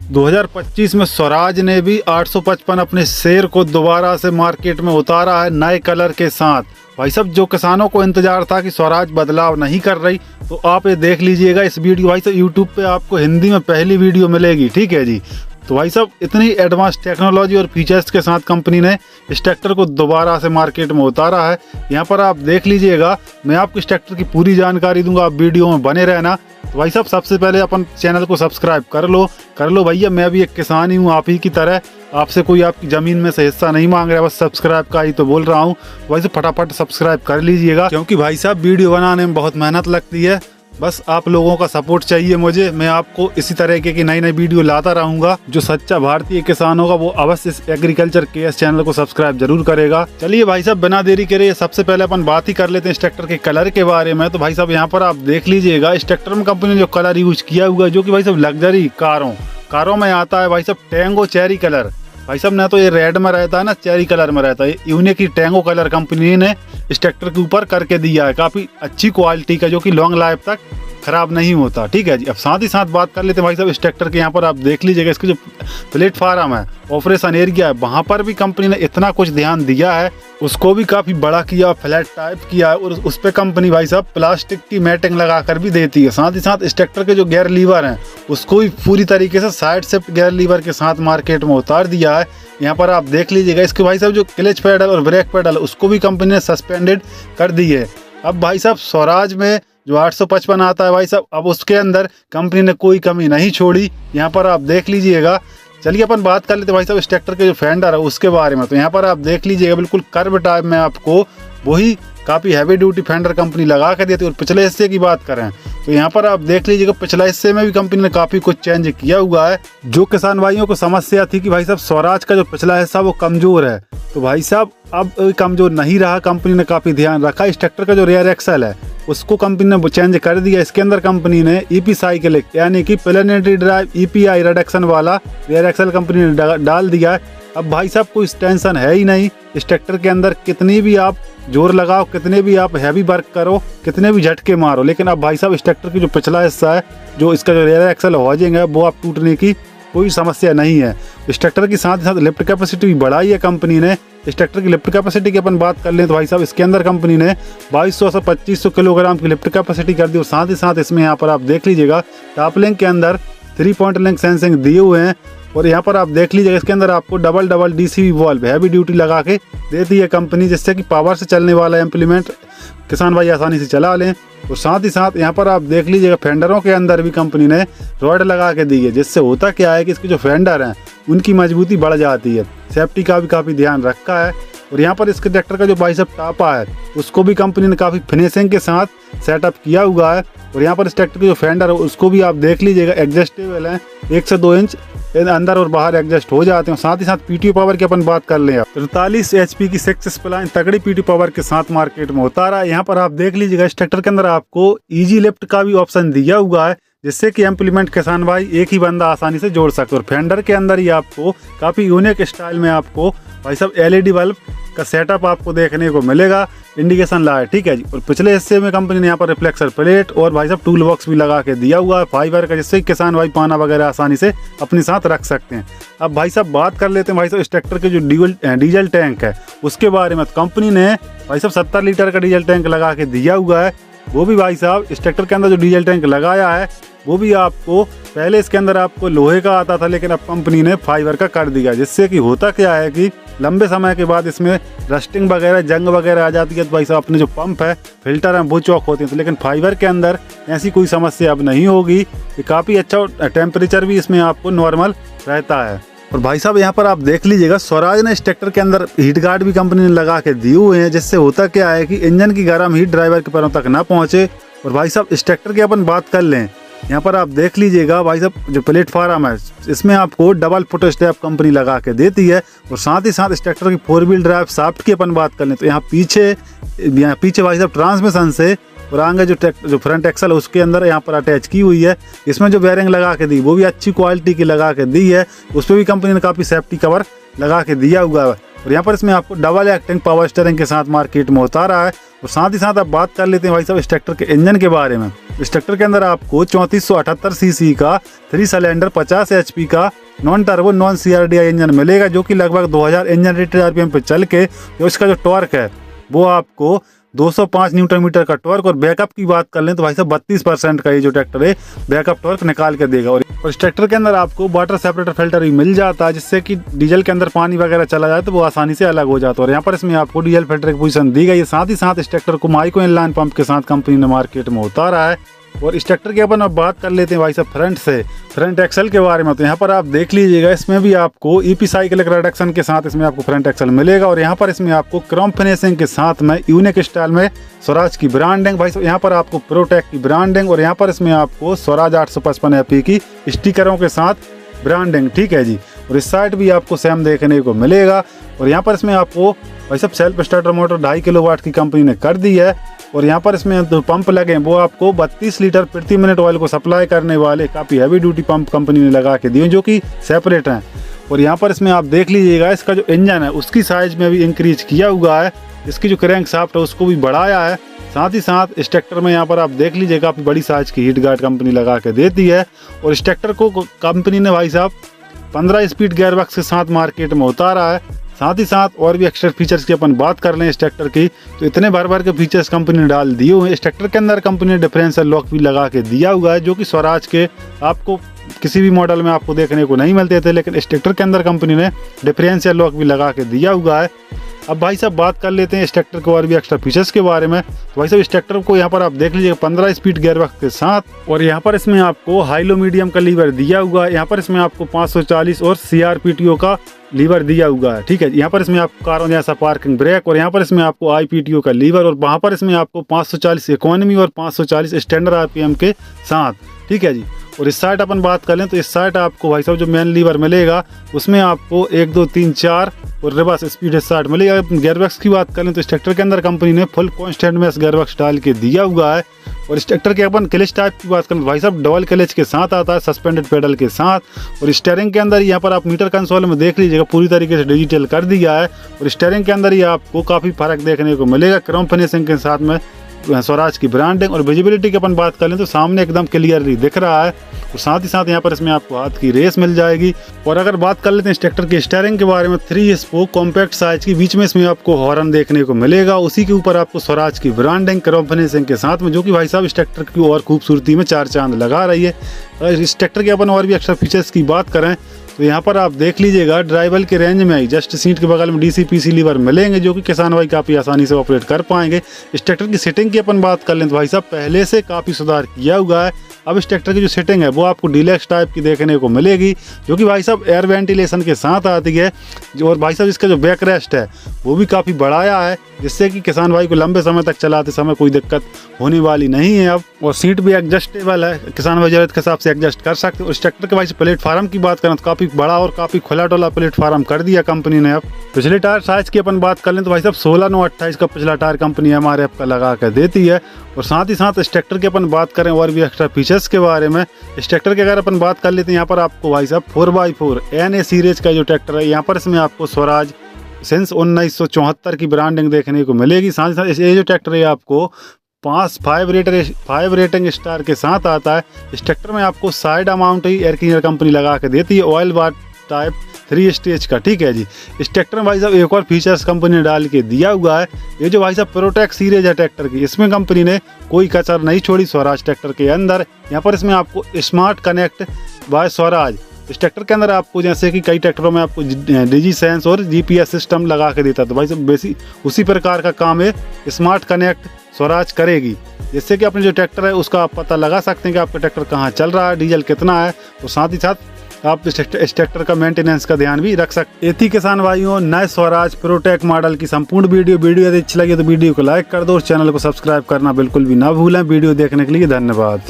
2025 में स्वराज ने भी 855 अपने शेयर को दोबारा से मार्केट में उतारा है नए कलर के साथ। भाई साहब, जो किसानों को इंतजार था कि स्वराज बदलाव नहीं कर रही, तो आप ये देख लीजिएगा इस वीडियो। भाई साहब, यूट्यूब पे आपको हिंदी में पहली वीडियो मिलेगी, ठीक है जी। तो भाई साहब, इतनी एडवांस टेक्नोलॉजी और फीचर्स के साथ कंपनी ने इस ट्रैक्टर को दोबारा से मार्केट में उतारा है। यहाँ पर आप देख लीजिएगा, मैं आपको इस ट्रैक्टर की पूरी जानकारी दूंगा, आप वीडियो में बने रहना। तो भाई साहब, सबसे पहले अपन चैनल को सब्सक्राइब कर लो भैया। मैं भी एक किसान ही हूँ आप ही की तरह, आपसे कोई आपकी ज़मीन में से हिस्सा नहीं मांग रहा, बस सब्सक्राइब का ही तो बोल रहा हूँ। भाई साहब, फटाफट सब्सक्राइब कर लीजिएगा, क्योंकि भाई साहब वीडियो बनाने में बहुत मेहनत लगती है। बस आप लोगों का सपोर्ट चाहिए मुझे, मैं आपको इसी तरीके की नई नई वीडियो लाता रहूंगा। जो सच्चा भारतीय किसान होगा वो अवश्य इस एग्रीकल्चर केएस चैनल को सब्सक्राइब जरूर करेगा। चलिए भाई साहब, बिना देरी करे सबसे पहले अपन बात ही कर लेते हैं इस ट्रैक्टर के कलर के बारे में। तो भाई साहब, यहाँ पर आप देख लीजिएगा, इस ट्रैक्टर में कंपनी ने जो कलर यूज किया हुआ है, जो कि भाई साहब लग्जरी कारों में आता है। भाई साहब, टैंगो चेरी कलर। भाई साहब, ना तो ये रेड में रहता है ना चेरी कलर में रहता है, यूनिक ही टैंगो कलर कंपनी ने इस ट्रैक्टर के ऊपर करके दिया है। काफी अच्छी क्वालिटी का, जो कि लॉन्ग लाइफ तक खराब नहीं होता, ठीक है जी। अब साथ ही साथ बात कर लेते हैं भाई साहब इस ट्रैक्टर के। यहाँ पर आप देख लीजिएगा, इसके जो प्लेटफार्म है, ऑपरेशन एरिया है, वहाँ पर भी कंपनी ने इतना कुछ ध्यान दिया है, उसको भी काफी बड़ा किया, फ्लैट टाइप किया है, और उस पे कंपनी भाई साहब प्लास्टिक की मैटिंग लगा कर भी देती है। साथ ही साथ इस ट्रैक्टर के जो गियर लीवर हैं, उसको भी पूरी तरीके से साइड से गियर लीवर के साथ मार्केट में उतार दिया है। यहाँ पर आप देख लीजिएगा, इसके भाई साहब जो क्लच पैडल और ब्रेक पैडल, उसको भी कंपनी ने सस्पेंडेड कर दी है। अब भाई साहब, स्वराज में जो 855 आता है भाई साहब, अब उसके अंदर कंपनी ने कोई कमी नहीं छोड़ी। यहाँ पर आप देख लीजिएगा। चलिए अपन बात कर लेते हैं भाई साहब इस ट्रैक्टर के जो फेंडर है उसके बारे में। तो यहाँ पर आप देख लीजिएगा, बिल्कुल कर्व टाइप में आपको वही काफ़ी हैवी ड्यूटी फेंडर कंपनी लगा के देती है। और पिछले हिस्से की बात करें तो यहाँ पर आप देख लीजिएगा, पिछले हिस्से में भी कंपनी ने काफ़ी कुछ चेंज किया हुआ है। जो किसान भाइयों को समस्या थी कि भाई साहब स्वराज का जो पिछला हिस्सा वो कमज़ोर है, तो भाई साहब अब कमज़ोर नहीं रहा। कंपनी ने काफ़ी ध्यान रखा। इस ट्रैक्टर का जो रियर एक्सल है उसको कंपनी ने चेंज कर दिया। इसके अंदर कंपनी ने ईपी साइकिल यानी कि प्लेनेटरी ड्राइव ईपीआई रिडक्शन वाला रियर एक्सल कंपनी ने डाल दिया है। अब भाई साहब कोई टेंशन है ही नहीं। इस ट्रैक्टर के अंदर कितनी भी आप जोर लगाओ, कितने भी आप हैवी वर्क करो, कितने भी झटके मारो, लेकिन अब भाई साहब इस ट्रैक्टर की जो पिछला हिस्सा है, जो इसका जो रियर एक्सल हॉजिंग है, वो आप टूटने की कोई समस्या नहीं है। इस ट्रैक्टर की साथ ही साथ लिफ्ट कैपेसिटी भी बढ़ाई है कंपनी ने। इस ट्रैक्टर की लिफ्ट कैपेसिटी की अपन बात कर लें तो भाई साहब इसके अंदर कंपनी ने 2200 से 2500 किलोग्राम की लिफ्ट कैपेसिटी कर दी। और साथ ही साथ इसमें यहाँ पर आप देख लीजिएगा, टॉप लिंक के अंदर 3 पॉइंट लिंक सेंसिंग दिए हुए हैं। और यहाँ पर आप देख लीजिएगा, इसके अंदर आपको double DCB valve heavy duty लगा के देती है कंपनी, जिससे कि पावर से चलने वाला इम्प्लीमेंट किसान भाई आसानी से चला लें। और साथ ही साथ यहाँ पर आप देख लीजिएगा, फेंडरों के अंदर भी कंपनी ने रॉड लगा के दी है, जिससे होता क्या है कि इसके जो फेंडर हैं उनकी मजबूती बढ़ जाती है। सेफ्टी का भी काफ़ी ध्यान रखा है। और यहाँ पर इसके ट्रैक्टर का जो भाई साहब टापा है, उसको भी कंपनी ने काफ़ी फिनिशिंग के साथ सेटअप किया हुआ है। और यहाँ पर इस ट्रैक्टर के जो फेंडर है उसको भी आप देख लीजिएगा, एडजस्टेबल है, 1 से 2 इंच अंदर और बाहर एडजस्ट हो जाते हैं। साथ ही साथ पीटीओ पावर की अपन बात कर लें, 43 HP की 6 स्प्लाइन तगड़ी पीटीओ पावर के साथ मार्केट में उतारा है। यहाँ पर आप देख लीजिएगा, इस ट्रैक्टर के अंदर आपको इजी लिफ्ट का भी ऑप्शन दिया हुआ है, जिससे कि इम्प्लीमेंट किसान भाई एक ही बंदा आसानी से जोड़ सकते। और फेंडर के अंदर ही आपको काफ़ी यूनिक स्टाइल में आपको भाई साहब LED बल्ब का सेटअप आपको देखने को मिलेगा, इंडिकेशन लाइट, ठीक है जी। और पिछले हिस्से में कंपनी ने यहाँ पर रिफ्लेक्टर प्लेट और भाई साहब टूल बॉक्स भी लगा के दिया हुआ है फाइबर का, जिससे किसान भाई पाना वगैरह आसानी से अपने साथ रख सकते हैं। अब भाई साहब बात कर लेते हैं भाई साहब इस ट्रैक्टर के जो डीजल टैंक है उसके बारे में। कंपनी ने भाई साहब 70 लीटर का डीजल टैंक लगा के दिया हुआ है। वो भी भाई साहब इस ट्रैक्टर के अंदर जो डीजल टैंक लगाया है, वो भी आपको पहले इसके अंदर आपको लोहे का आता था, लेकिन अब कंपनी ने फाइबर का कर दिया, जिससे कि होता क्या है कि लंबे समय के बाद इसमें रस्टिंग वगैरह जंग वगैरह आ जाती है। तो भाई साहब अपने जो पंप है, फिल्टर हैं, वो चौक होते हैं। तो लेकिन फाइबर के अंदर ऐसी कोई समस्या अब नहीं होगी। ये काफ़ी अच्छा टेम्परेचर भी इसमें आपको नॉर्मल रहता है। और भाई साहब यहाँ पर आप देख लीजिएगा, स्वराज ने इस ट्रैक्टर के अंदर हीट गार्ड भी कंपनी ने लगा के दिए हुए हैं, जिससे होता क्या है कि इंजन की गर्म हीट ड्राइवर के पैरों तक ना पहुँचे। और भाई साहब इस ट्रैक्टर की अपन बात कर लें, यहाँ पर आप देख लीजिएगा भाई साहब जो प्लेटफार्म है, इसमें आपको डबल फुट स्टेप कंपनी लगा के देती है। और साथ ही साथ इस ट्रैक्टर की 4 व्हील ड्राइव शाफ्ट की अपन बात कर लें तो यहाँ पीछे भाई साहब ट्रांसमिशन से और आगे जो फ्रंट एक्सल है उसके अंदर यहाँ पर अटैच की हुई है। इसमें जो बेयरिंग लगा के दी वो भी अच्छी क्वालिटी की लगा के दी है। उस पर भी कंपनी ने काफ़ी सेफ्टी कवर लगा के दिया हुआ है। और यहाँ पर इसमें आपको डबल एक्टिंग पावर स्टीयरिंग के साथ मार्केट में उतारा है। और साथ ही साथ आप बात कर लेते हैं भाई साहब इस ट्रैक्टर के इंजन के बारे में। इस ट्रैक्टर के अंदर आपको 3478 सीसी का 3 सिलेंडर 50 HP का non turbo non CRDI engine मिलेगा, जो कि लगभग 2000 इंजन रेटेड RPM पे चल के जो इसका जो टॉर्क है वो आपको 205 न्यूटन मीटर का टॉर्क। और बैकअप की बात कर लें तो भाई साहब 32% का ये जो ट्रैक्टर है बैकअप टॉर्क निकाल के देगा। और इस ट्रैक्टर के अंदर आपको वाटर सेपरेटर फिल्टर भी मिल जाता है, जिससे कि डीजल के अंदर पानी वगैरह चला जाए तो वो आसानी से अलग हो जाता है। और यहाँ पर इसमें आपको डीजल फिल्टर की पोजीशन दी गई है। साथ ही साथ इस ट्रैक्टर को माइक्रो इनलाइन पंप के साथ कंपनी ने मार्केट में उतारा है। और इस ट्रैक्टर की अपन अब बात कर लेते हैं भाई साहब फ्रंट से, फ्रंट एक्सल के बारे में। तो यहाँ पर आप देख लीजिएगा, इसमें भी आपको EP साइक्लिक रिडक्शन के साथ इसमें आपको फ्रंट एक्सल मिलेगा। और यहाँ पर इसमें आपको क्रोम फिनिशिंग के साथ में यूनिक स्टाइल में स्वराज की ब्रांडिंग, भाई साहब यहाँ पर आपको प्रोटेक की ब्रांडिंग, और यहाँ पर इसमें आपको स्वराज 855 FE की स्टिकरों के साथ ब्रांडिंग, ठीक है जी। और इस साइड भी आपको सेम देखने को मिलेगा। और यहाँ पर इसमें आपको भाई साहब सेल्फ स्टार्टर मोटर 2.5 किलोवाट की कंपनी ने कर दी है। और यहाँ पर इसमें जो पंप लगे हैं वो आपको 32 लीटर प्रति मिनट ऑयल को सप्लाई करने वाले काफ़ी हैवी ड्यूटी पंप कंपनी ने लगा के दिए, जो कि सेपरेट हैं। और यहाँ पर इसमें आप देख लीजिएगा, इसका जो इंजन है उसकी साइज में भी इंक्रीज किया हुआ है, इसकी जो क्रैंक शाफ्ट है उसको भी बढ़ाया है। साथ ही साथ इस ट्रैक्टर में यहाँ पर आप देख लीजिए काफ़ी बड़ी साइज की हीट गार्ड कंपनी लगा के देती है। और इस ट्रैक्टर को कंपनी ने भाई साहब 15 स्पीड गियरबॉक्स के साथ मार्केट में उतारा है। साथ ही साथ और भी एक्स्ट्रा फीचर्स की अपन बात कर लें इस ट्रैक्टर की, तो इतने भर के फीचर्स कंपनी ने डाल दिए हुए हैं। इस ट्रैक्टर के अंदर कंपनी ने डिफरेंशियल लॉक भी लगा के दिया हुआ है, जो कि स्वराज के आपको किसी भी मॉडल में आपको देखने को नहीं मिलते थे, लेकिन इस ट्रैक्टर के अंदर कंपनी ने डिफरेंशियल लॉक भी लगा के दिया हुआ है। अब भाई साहब बात कर लेते हैं इस ट्रैक्टर के और भी एक्स्ट्रा फीचर्स के बारे में। तो भाई साहब इस ट्रैक्टर को यहाँ पर आप देख लीजिए 15 स्पीड गियरबॉक्स के साथ, और यहाँ पर इसमें आपको हाई लो मीडियम का लीवर दिया हुआ है। यहाँ पर इसमें आपको 540 और CRPTO का लीवर दिया हुआ है, ठीक है। यहाँ पर इसमें आपको कारों जैसा पार्किंग ब्रेक, और यहाँ पर इसमें आपको IPTO का लीवर, और वहाँ पर इसमें आपको 540 इकोनॉमी और 540 स्टैंडर्ड RPM के साथ, ठीक है जी। और इस साइड अपन बात कर लें तो इस साइड आपको भाई साहब जो मेन लीवर मिलेगा उसमें आपको 1 2 3 4 और रिवर्स स्पीड इस साइड मिलेगा। गियरबॉक्स की बात करें तो इस ट्रैक्टर के अंदर कंपनी ने फुल कॉन्स्टेंट में गियरबॉक्स डाल के दिया हुआ है। और इस ट्रैक्टर के अपन क्लच टाइप की बात करें तो भाई साहब डबल क्लच के साथ आता है, सस्पेंडेड पेडल के साथ। और स्टीयरिंग के अंदर यहाँ पर आप मीटर कंसोल में देख लीजिएगा पूरी तरीके से डिजिटल कर दिया है। और स्टीयरिंग के अंदर ही आपको काफ़ी फर्क देखने को मिलेगा, क्रोम फिनिशिंग के साथ में स्वराज की ब्रांडिंग। और विजिबिलिटी की अपन बात कर लें तो सामने एकदम क्लियरली दिख रहा है। और साथ ही साथ यहाँ पर इसमें आपको हाथ की रेस मिल जाएगी। और अगर बात कर लेते हैं इस ट्रैक्टर की स्टीयरिंग के बारे में, 3 स्पोक कॉम्पैक्ट साइज की, बीच में इसमें आपको हॉर्न देखने को मिलेगा, उसी के ऊपर आपको स्वराज की ब्रांडिंग क्रोम फिनिशिंग के साथ में, जो कि भाई साहब इस ट्रैक्टर की और खूबसूरती में 4 चांद लगा रही है। इस ट्रैक्टर के अपन और भी एक्स्ट्रा फीचर्स की बात करें तो यहाँ पर आप देख लीजिएगा ड्राइवर के रेंज में ही जस्ट सीट के बगल में DC-PC लीवर मिलेंगे, जो कि किसान भाई काफ़ी आसानी से ऑपरेट कर पाएंगे। इस ट्रैक्टर की सेटिंग की अपन बात कर लें तो भाई साहब पहले से काफ़ी सुधार किया हुआ है। अब इस ट्रैक्टर की जो सेटिंग है वो आपको डीलक्स टाइप की देखने को मिलेगी, जो कि भाई साहब एयर वेंटिलेशन के साथ आती है। और भाई साहब इसका जो बैक रेस्ट है वो भी काफ़ी बढ़ाया है, जिससे कि किसान भाई को लंबे समय तक चलाते समय कोई दिक्कत होने वाली नहीं है अब। और सीट भी एडजस्टेबल है, किसान भाई जरूरत के हिसाब से एडजस्ट कर सकते हैं। और इस ट्रैक्टर के भाई प्लेटफार्म की बात करें तो काफ़ी बड़ा और काफ़ी खुला डुला प्लेटफार्म कर दिया कंपनी ने। अब पिछले टायर साइज की अपन बात कर लें तो भाई साहब 16/9/28 का पिछला टायर कंपनी MRF का लगा कर देती है। और साथ ही साथ इस ट्रैक्टर की अपन बात करें और भी एक्स्ट्रा फीचर्स के बारे में, इस ट्रैक्टर की अगर अपन बात कर लेते हैं यहाँ पर आपको भाई साहब 4x4 NA सीरीज का जो ट्रैक्टर है, यहाँ पर इसमें आपको स्वराज सिंस 1974 की ब्रांडिंग देखने को मिलेगी। साथ ही साथ ये जो ट्रैक्टर है आपको 5 रेटिंग स्टार के साथ आता है। इस ट्रैक्टर में आपको साइड अमाउंट ही एयर क्लीनर कंपनी लगा के देती है, ऑयल बार टाइप 3 स्टेज का, ठीक है जी। इस ट्रैक्टर में भाई साहब एक और फीचर्स कंपनी ने डाल के दिया हुआ है, ये जो भाई साहब प्रोटेक सीरीज है ट्रैक्टर की, इसमें कंपनी ने कोई कसर नहीं छोड़ी स्वराज ट्रैक्टर के अंदर। यहाँ पर इसमें आपको स्मार्ट कनेक्ट बाय स्वराज, इस ट्रैक्टर के अंदर आपको जैसे कि कई ट्रैक्टरों में आपको DigiSense और GPS सिस्टम लगा के देता है, तो भाई साहब बेसिक उसी प्रकार का काम है स्मार्ट कनेक्ट स्वराज करेगी, जिससे कि अपने जो ट्रैक्टर है उसका आप पता लगा सकते हैं कि आपका ट्रैक्टर कहाँ चल रहा है, डीजल कितना है। और साथ ही साथ आप इस ट्रैक्टर का मेंटेनेंस का ध्यान भी रख सकते हैं। इतनी किसान भाइयों नए स्वराज प्रोटेक मॉडल की संपूर्ण वीडियो यदि अच्छी लगी तो वीडियो को लाइक कर दो और चैनल को सब्सक्राइब करना बिल्कुल भी ना भूलें। वीडियो देखने के लिए धन्यवाद।